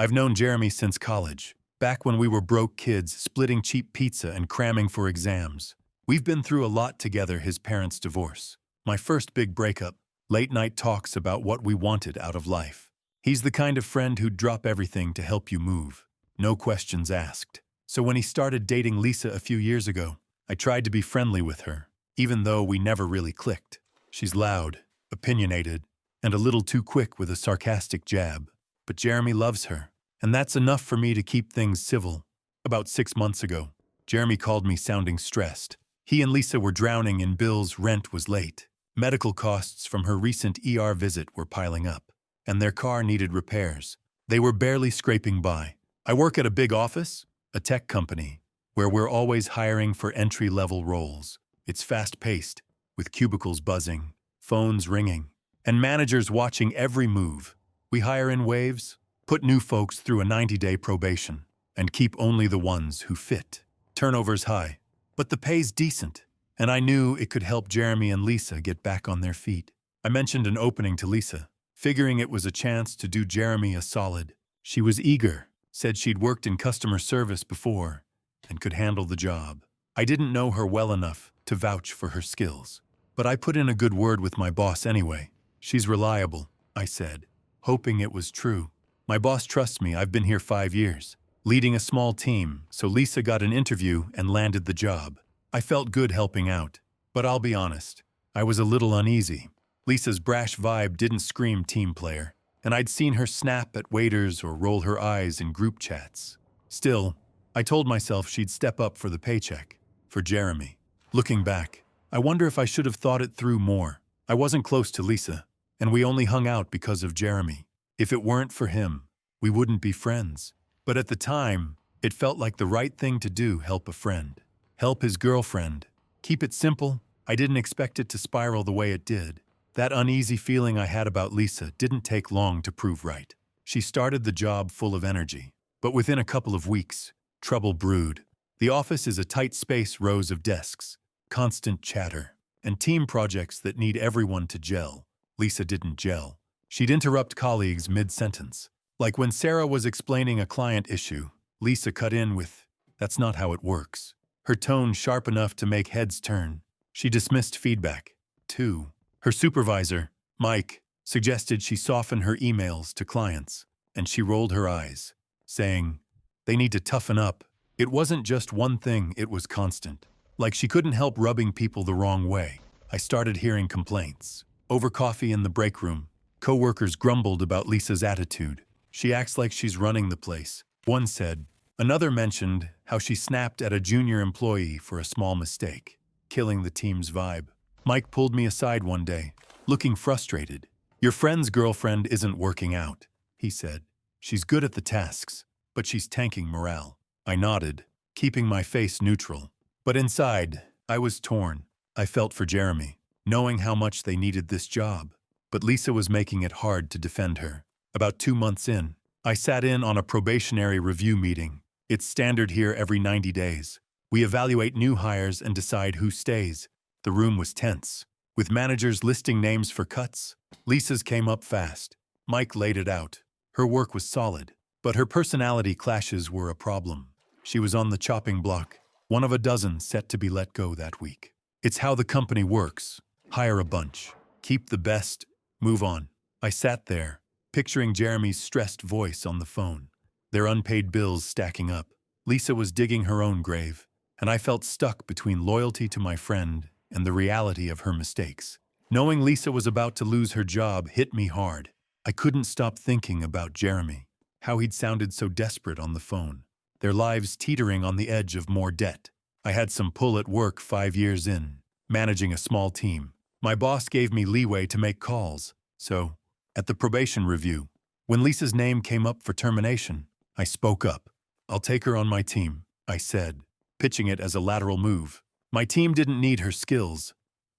I've known Jeremy since college, back when we were broke kids splitting cheap pizza and cramming for exams. We've been through a lot together: his parents' divorce, my first big breakup, late-night talks about what we wanted out of life. He's the kind of friend who'd drop everything to help you move, no questions asked. So when he started dating Lisa a few years ago, I tried to be friendly with her, even though we never really clicked. She's loud, opinionated, and a little too quick with a sarcastic jab. But Jeremy loves her, and that's enough for me to keep things civil. About 6 months ago, Jeremy called me sounding stressed. He and Lisa were drowning in bills, rent was late. Medical costs from her recent ER visit were piling up, and their car needed repairs. They were barely scraping by. I work at a big office, a tech company, where we're always hiring for entry-level roles. It's fast-paced, with cubicles buzzing, phones ringing, and managers watching every move. We hire in waves, put new folks through a 90-day probation, and keep only the ones who fit. Turnover's high, but the pay's decent, and I knew it could help Jeremy and Lisa get back on their feet. I mentioned an opening to Lisa, figuring it was a chance to do Jeremy a solid. She was eager, said she'd worked in customer service before and could handle the job. I didn't know her well enough to vouch for her skills, but I put in a good word with my boss anyway. She's reliable, I said, hoping it was true. My boss trusts me. I've been here 5 years, leading a small team, so Lisa got an interview and landed the job. I felt good helping out, but I'll be honest, I was a little uneasy. Lisa's brash vibe didn't scream team player, and I'd seen her snap at waiters or roll her eyes in group chats. Still, I told myself she'd step up for the paycheck, for Jeremy. Looking back, I wonder if I should have thought it through more. I wasn't close to Lisa, and we only hung out because of Jeremy. If it weren't for him, we wouldn't be friends. But at the time, it felt like the right thing to do: help a friend. Help his girlfriend. Keep it simple. I didn't expect it to spiral the way it did. That uneasy feeling I had about Lisa didn't take long to prove right. She started the job full of energy, but within a couple of weeks, trouble brewed. The office is a tight space, rows of desks, constant chatter, and team projects that need everyone to gel. Lisa didn't gel. She'd interrupt colleagues mid-sentence. Like when Sarah was explaining a client issue, Lisa cut in with, "That's not how it works." Her tone sharp enough to make heads turn. She dismissed feedback, too. Her supervisor, Mike, suggested she soften her emails to clients, and she rolled her eyes, saying, "They need to toughen up." It wasn't just one thing, it was constant. Like she couldn't help rubbing people the wrong way. I started hearing complaints. Over coffee in the break room, coworkers grumbled about Lisa's attitude. "She acts like she's running the place," one said. Another mentioned how she snapped at a junior employee for a small mistake, killing the team's vibe. Mike pulled me aside one day, looking frustrated. "Your friend's girlfriend isn't working out," he said. "She's good at the tasks, but she's tanking morale." I nodded, keeping my face neutral. But inside, I was torn. I felt for Jeremy, knowing how much they needed this job. But Lisa was making it hard to defend her. About 2 months in, I sat in on a probationary review meeting. It's standard here every 90 days. We evaluate new hires and decide who stays. The room was tense, with managers listing names for cuts. Lisa's came up fast. Mike laid it out. Her work was solid, but her personality clashes were a problem. She was on the chopping block, one of a dozen set to be let go that week. It's how the company works. Hire a bunch, keep the best, move on. I sat there, picturing Jeremy's stressed voice on the phone, their unpaid bills stacking up. Lisa was digging her own grave, and I felt stuck between loyalty to my friend and the reality of her mistakes. Knowing Lisa was about to lose her job hit me hard. I couldn't stop thinking about Jeremy, how he'd sounded so desperate on the phone, their lives teetering on the edge of more debt. I had some pull at work 5 years in, managing a small team. My boss gave me leeway to make calls, so at the probation review, when Lisa's name came up for termination, I spoke up. "I'll take her on my team," I said, pitching it as a lateral move. My team didn't need her skills.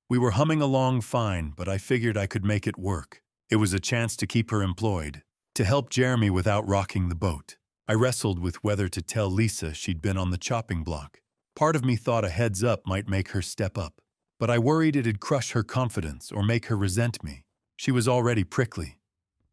We were humming along fine, but I figured I could make it work. It was a chance to keep her employed, to help Jeremy without rocking the boat. I wrestled with whether to tell Lisa she'd been on the chopping block. Part of me thought a heads up might make her step up, but I worried it'd crush her confidence or make her resent me. She was already prickly.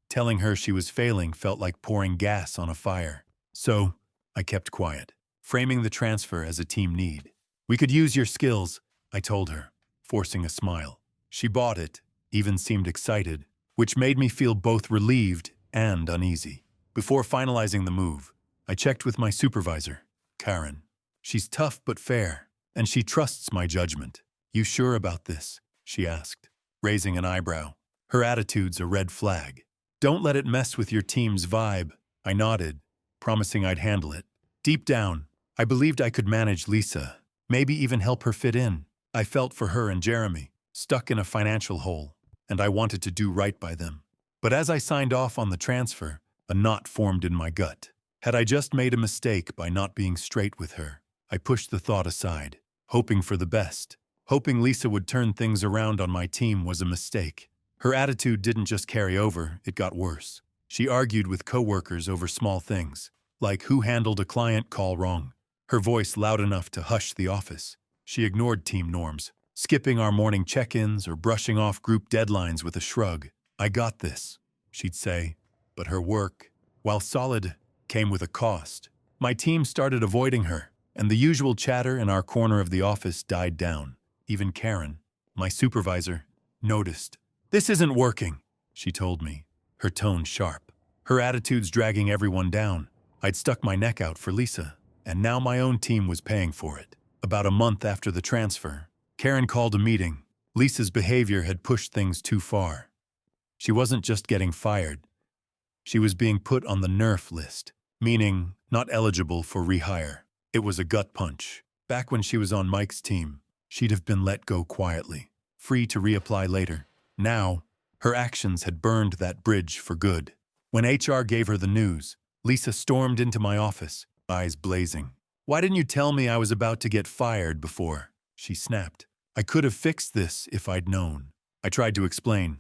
Telling her she was failing felt like pouring gas on a fire. So, I kept quiet, framing the transfer as a team need. We could use your skills, I told her, forcing a smile. She bought it, even seemed excited, which made me feel both relieved and uneasy. Before finalizing the move, I checked with my supervisor, Karen. She's tough but fair, and she trusts my judgment. You sure about this? She asked, raising an eyebrow. Her attitude's a red flag. Don't let it mess with your team's vibe. I nodded, promising I'd handle it. Deep down, I believed I could manage Lisa, maybe even help her fit in. I felt for her and Jeremy, stuck in a financial hole, and I wanted to do right by them. But as I signed off on the transfer, a knot formed in my gut. Had I just made a mistake by not being straight with her? I pushed the thought aside, hoping for the best. Hoping Lisa would turn things around on my team was a mistake. Her attitude didn't just carry over, it got worse. She argued with coworkers over small things, like who handled a client call wrong. Her voice loud enough to hush the office. She ignored team norms, skipping our morning check-ins or brushing off group deadlines with a shrug. I got this, she'd say, but her work, while solid, came with a cost. My team started avoiding her, and the usual chatter in our corner of the office died down. Even Karen, my supervisor, noticed. This isn't working, she told me, her tone sharp. Her attitude's dragging everyone down. I'd stuck my neck out for Lisa, and now my own team was paying for it. About a month after the transfer, Karen called a meeting. Lisa's behavior had pushed things too far. She wasn't just getting fired. She was being put on the nerf list, meaning not eligible for rehire. It was a gut punch. Back when she was on Mike's team, she'd have been let go quietly, free to reapply later. Now, her actions had burned that bridge for good. When HR gave her the news, Lisa stormed into my office, eyes blazing. Why didn't you tell me I was about to get fired before? She snapped. I could have fixed this if I'd known. I tried to explain.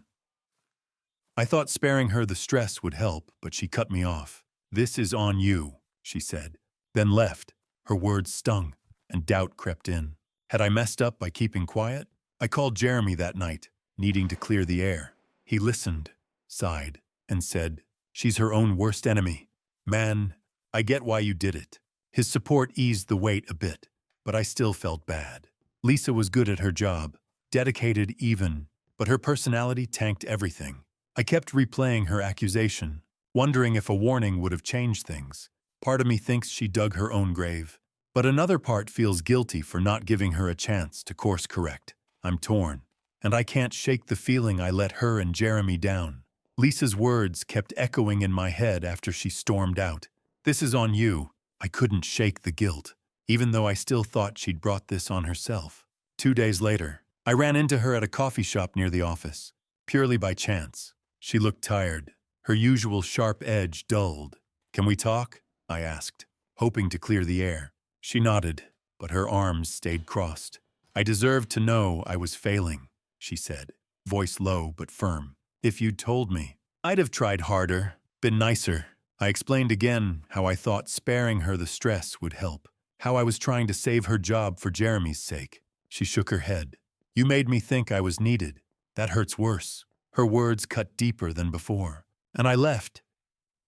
I thought sparing her the stress would help, but she cut me off. This is on you, she said, then left. Her words stung, and doubt crept in. Had I messed up by keeping quiet? I called Jeremy that night, needing to clear the air. He listened, sighed, and said, she's her own worst enemy. Man, I get why you did it. His support eased the weight a bit, but I still felt bad. Lisa was good at her job, dedicated even, but her personality tanked everything. I kept replaying her accusation, wondering if a warning would have changed things. Part of me thinks she dug her own grave, but another part feels guilty for not giving her a chance to course correct. I'm torn, and I can't shake the feeling I let her and Jeremy down. Lisa's words kept echoing in my head after she stormed out. This is on you. I couldn't shake the guilt, even though I still thought she'd brought this on herself. 2 days later, I ran into her at a coffee shop near the office, purely by chance. She looked tired, her usual sharp edge dulled. Can we talk? I asked, hoping to clear the air. She nodded, but her arms stayed crossed. I deserved to know I was failing, she said, voice low but firm. If you'd told me, I'd have tried harder, been nicer. I explained again how I thought sparing her the stress would help, how I was trying to save her job for Jeremy's sake. She shook her head. You made me think I was needed. That hurts worse. Her words cut deeper than before, and I left,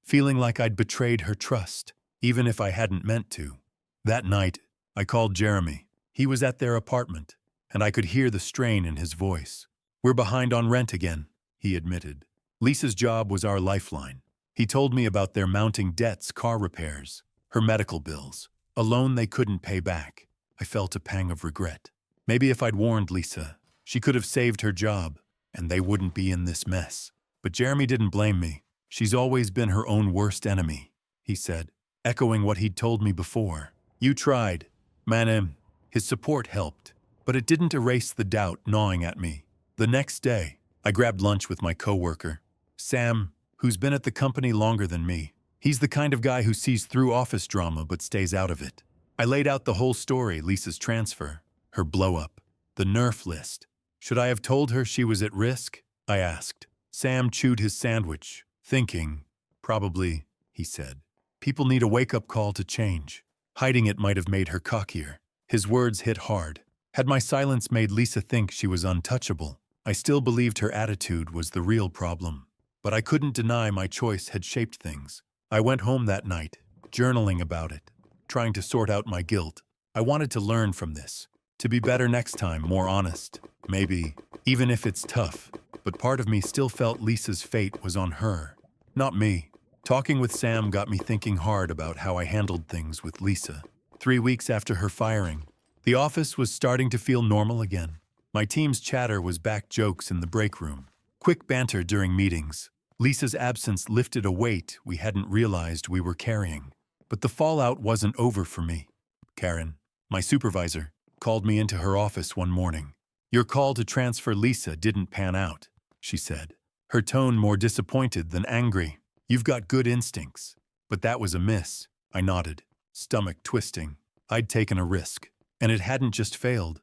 feeling like I'd betrayed her trust, even if I hadn't meant to. That night, I called Jeremy. He was at their apartment, and I could hear the strain in his voice. We're behind on rent again, he admitted. Lisa's job was our lifeline. He told me about their mounting debts, car repairs, her medical bills, a loan they couldn't pay back. I felt a pang of regret. Maybe if I'd warned Lisa, she could have saved her job, and they wouldn't be in this mess. But Jeremy didn't blame me. She's always been her own worst enemy, he said, echoing what he'd told me before. You tried. Man, his support helped, but it didn't erase the doubt gnawing at me. The next day, I grabbed lunch with my coworker, Sam, who's been at the company longer than me. He's the kind of guy who sees through office drama but stays out of it. I laid out the whole story, Lisa's transfer, her blow-up, the nerf list. Should I have told her she was at risk? I asked. Sam chewed his sandwich, thinking. Probably, he said. People need a wake-up call to change. Hiding it might have made her cockier. His words hit hard. Had my silence made Lisa think she was untouchable? I still believed her attitude was the real problem. but I couldn't deny my choice had shaped things. I went home that night, journaling about it, trying to sort out my guilt. I wanted to learn from this, to be better next time, more honest, maybe, even if it's tough. But part of me still felt Lisa's fate was on her, not me. Talking with Sam got me thinking hard about how I handled things with Lisa. 3 weeks after her firing, the office was starting to feel normal again. My team's chatter was back, jokes in the break room, quick banter during meetings. Lisa's absence lifted a weight we hadn't realized we were carrying. But the fallout wasn't over for me. Karen, my supervisor, called me into her office one morning. "Your call to transfer Lisa didn't pan out," she said, her tone more disappointed than angry. "You've got good instincts, but that was a miss." I nodded, stomach twisting. I'd taken a risk, and it hadn't just failed.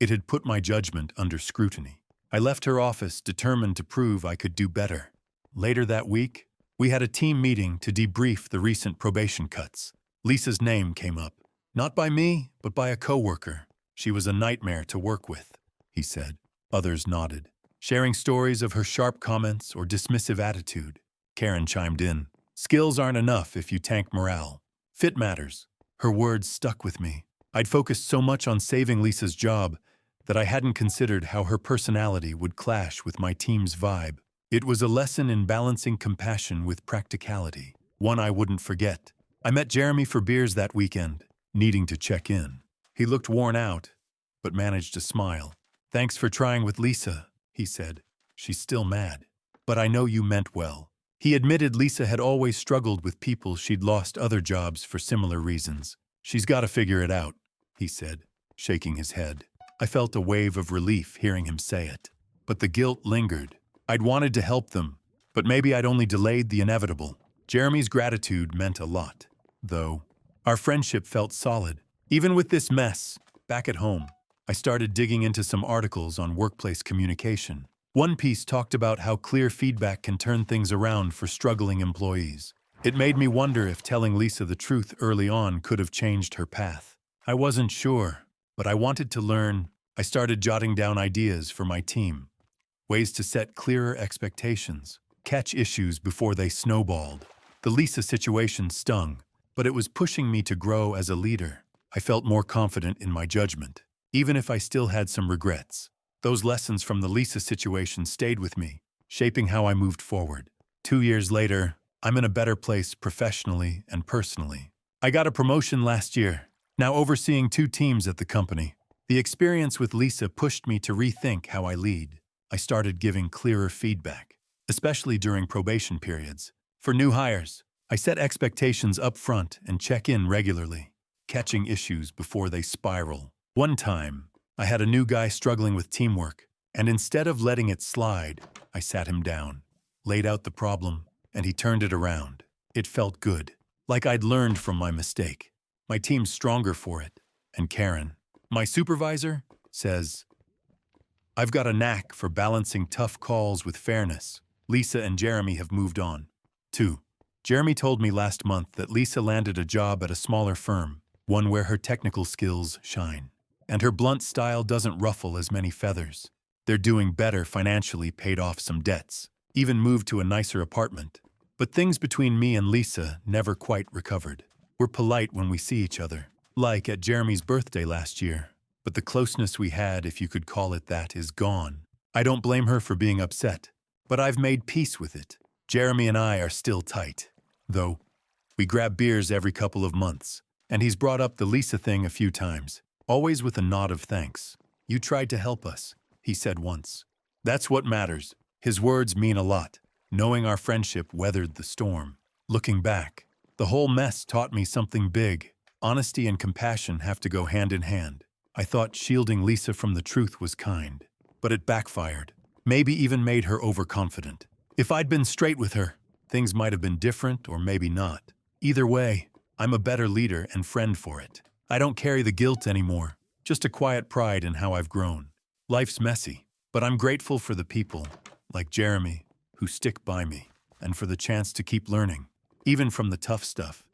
It had put my judgment under scrutiny. I left her office determined to prove I could do better. Later that week, we had a team meeting to debrief the recent probation cuts. Lisa's name came up, not by me, but by a coworker. "She was a nightmare to work with," he said. Others nodded, sharing stories of her sharp comments or dismissive attitude. Karen chimed in, "Skills aren't enough if you tank morale. Fit matters." Her words stuck with me. I'd focused so much on saving Lisa's job that I hadn't considered how her personality would clash with my team's vibe. It was a lesson in balancing compassion with practicality, one I wouldn't forget. I met Jeremy for beers that weekend, needing to check in. He looked worn out, but managed to smile. "Thanks for trying with Lisa," he said. "She's still mad, but I know you meant well." He admitted Lisa had always struggled with people she'd lost other jobs for similar reasons. "She's got to figure it out," he said, shaking his head. I felt a wave of relief hearing him say it, but the guilt lingered. I'd wanted to help them, but maybe I'd only delayed the inevitable. Jeremy's gratitude meant a lot, though. Our friendship felt solid. Even with this mess, back at home, I started digging into some articles on workplace communication. One piece talked about how clear feedback can turn things around for struggling employees. It made me wonder if telling Lisa the truth early on could have changed her path. I wasn't sure, but I wanted to learn. I started jotting down ideas for my team, ways to set clearer expectations, catch issues before they snowballed. The Lisa situation stung, but it was pushing me to grow as a leader. I felt more confident in my judgment, even if I still had some regrets. Those lessons from the Lisa situation stayed with me, shaping how I moved forward. 2 years later, I'm in a better place professionally and personally. I got a promotion last year, now overseeing 2 teams at the company. The experience with Lisa pushed me to rethink how I lead. I started giving clearer feedback, especially during probation periods. For new hires, I set expectations up front and check in regularly, catching issues before they spiral. One time, I had a new guy struggling with teamwork, and instead of letting it slide, I sat him down, laid out the problem, and he turned it around. It felt good, like I'd learned from my mistake. My team's stronger for it. And Karen, my supervisor, says, "I've got a knack for balancing tough calls with fairness." Lisa and Jeremy have moved on. 2. Jeremy told me last month that Lisa landed a job at a smaller firm, one where her technical skills shine. And her blunt style doesn't ruffle as many feathers. They're doing better financially, paid off some debts, even moved to a nicer apartment. But things between me and Lisa never quite recovered. We're polite when we see each other, like at Jeremy's birthday last year. But the closeness we had, if you could call it that, is gone. I don't blame her for being upset, but I've made peace with it. Jeremy and I are still tight, though. We grab beers every couple of months, and he's brought up the Lisa thing a few times. Always with a nod of thanks. "You tried to help us," he said once. That's what matters. His words mean a lot. Knowing our friendship weathered the storm. Looking back, the whole mess taught me something big. Honesty and compassion have to go hand in hand. I thought shielding Lisa from the truth was kind, but it backfired. Maybe even made her overconfident. If I'd been straight with her, things might have been different or maybe not. Either way, I'm a better leader and friend for it. I don't carry the guilt anymore, just a quiet pride in how I've grown. Life's messy, but I'm grateful for the people, like Jeremy, who stick by me, and for the chance to keep learning, even from the tough stuff.